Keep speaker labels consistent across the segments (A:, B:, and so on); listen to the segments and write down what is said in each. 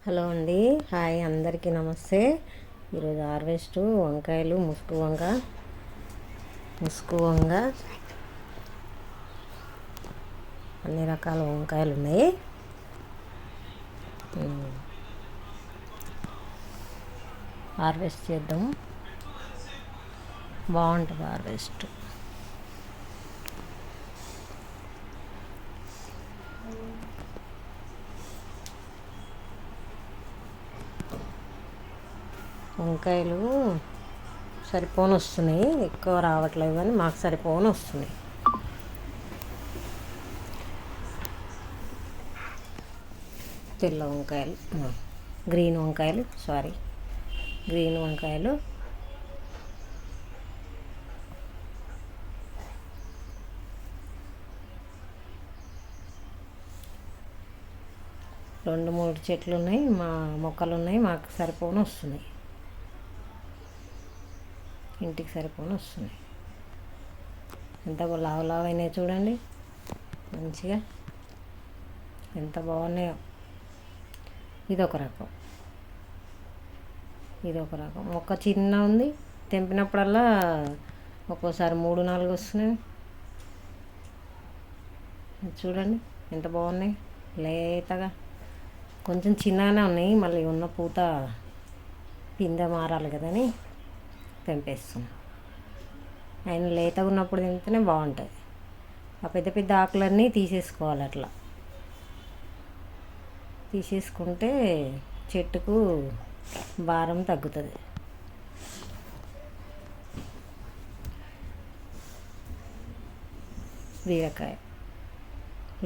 A: Hello అండి, hi అందరికీ నమస్తే. ఈరోజు హార్వెస్ట్ వంకాయలు, ముసుగు వంగ అన్ని రకాల వంకాయలు ఉన్నాయి. హార్వెస్ట్ చేద్దాం, బాగుంటుంది హార్వెస్ట్. వంకాయలు సరిపోని వస్తున్నాయి, ఎక్కువ రావట్లేదు కానీ మాకు సరిపోని వస్తున్నాయి. తెల్ల వంకాయలు, గ్రీన్ వంకాయలు 2-3 చెట్లు ఉన్నాయి, మా మొక్కలు ఉన్నాయి, మాకు సరిపోని వస్తున్నాయి, ఇంటికి సరిపోని వస్తున్నాయి. ఎంత లావు అయినాయి చూడండి, మంచిగా ఎంత బాగున్నాయో. ఇదొక రకం మొక్క చిన్న ఉంది, తెంపినప్పుడల్లా ఒక్కోసారి 3-4 వస్తున్నాయి. చూడండి ఎంత బాగున్నాయి, లేతగా కొంచెం చిన్నగానే ఉన్నాయి. మళ్ళీ ఉన్న పూత పిందె మారాలి కదని తెంపేస్తున్నాం. ఆయన లేతగా ఉన్నప్పుడు తెంపితేనే బాగుంటుంది. ఆ పెద్ద పెద్ద ఆకులన్నీ తీసేసుకోవాలి. అట్లా తీసేసుకుంటే చెట్టుకు భారం తగ్గుతుంది. బీరకాయ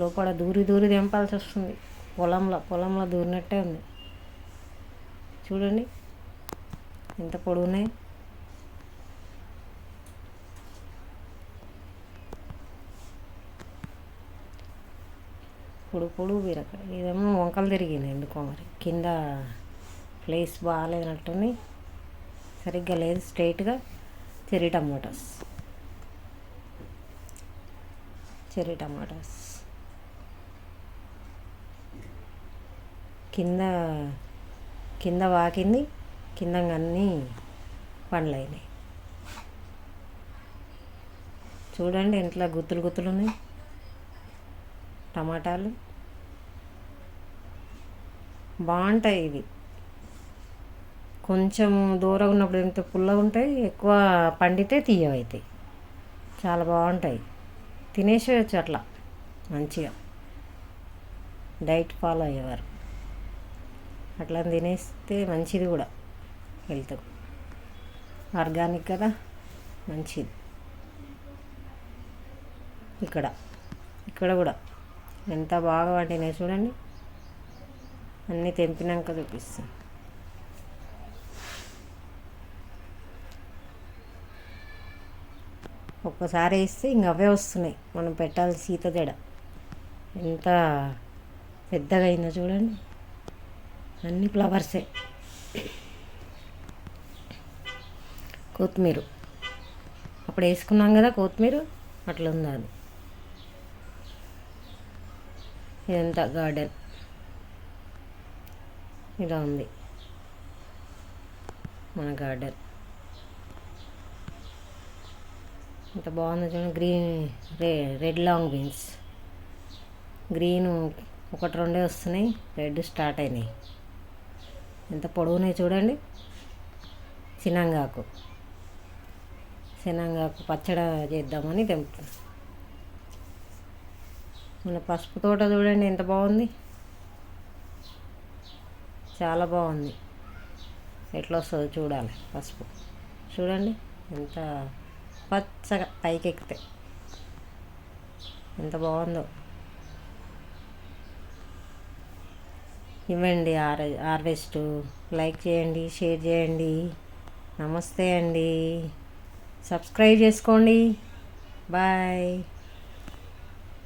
A: లోపల దూరి తెంపాల్సి వస్తుంది. పొలంలో దూరినట్టే ఉంది. చూడండి ఎంత పొడుగున్నాయి. పొడుగు బీరకాయ. ఇదేమో వంకలు తిరిగింది ఎందుకో మరి, కింద ప్లేస్ బాగాలేనట్టుంది, సరిగ్గా లేదు స్ట్రైట్గా. చెర్రీ టమాటాస్ కింద వాకింది, కింద అన్నీ పండ్లు అయినాయి. చూడండి ఇంట్లో గుత్తులు ఉన్నాయి టమాటాలు. బాగుంటాయి ఇవి. కొంచెం దూరం ఉన్నప్పుడు ఎంత పుల్లగా ఉంటాయి, ఎక్కువ పండితే తీయవైతాయి. చాలా బాగుంటాయి, తినేసేయచ్చు అట్లా మంచిగా. డైట్ ఫాలో అయ్యేవారు అట్లా తినేస్తే మంచిది కూడా, హెల్త్ ఆర్గానిక్ కదా, మంచిది. ఇక్కడ కూడా ఎంత బాగా వండినాయి చూడండి. అన్నీ తెంపినాక చూపిస్తాను. ఒక్కసారి వేస్తే ఇంక అవే వస్తున్నాయి. మనం పెట్టాలి సీతజడ. ఎంత పెద్దగా అయిందో చూడండి, అన్ని ఫ్లవర్సే. కొత్తిమీర అప్పుడు వేసుకున్నాం కదా, కొత్తిమీర అట్లా ఉంది అది. ఇదంతా గార్డెన్ ఇలా ఉంది మన గార్డెన్. ఎంత బాగుంది చూడండి. రెడ్ లాంగ్ బీన్స్, గ్రీను 1-2 వస్తున్నాయి, రెడ్ స్టార్ట్ అయినాయి. ఎంత పొడవున్నాయి చూడండి. శనగాకు పచ్చడి చేద్దామని తెంపుతాం. మన పసుపు తోట చూడండి ఎంత బాగుంది, చాలా బాగుంది. ఎట్లా వస్తుందో చూడాలి. పసుపు చూడండి ఎంత పచ్చగా పైకి ఎక్కితే ఎంత బాగుందో. ఇవ్వండి హార్వెస్ట్. లైక్ చేయండి, షేర్ చేయండి. నమస్తే అండి, సబ్స్క్రైబ్ చేసుకోండి. బాయ్.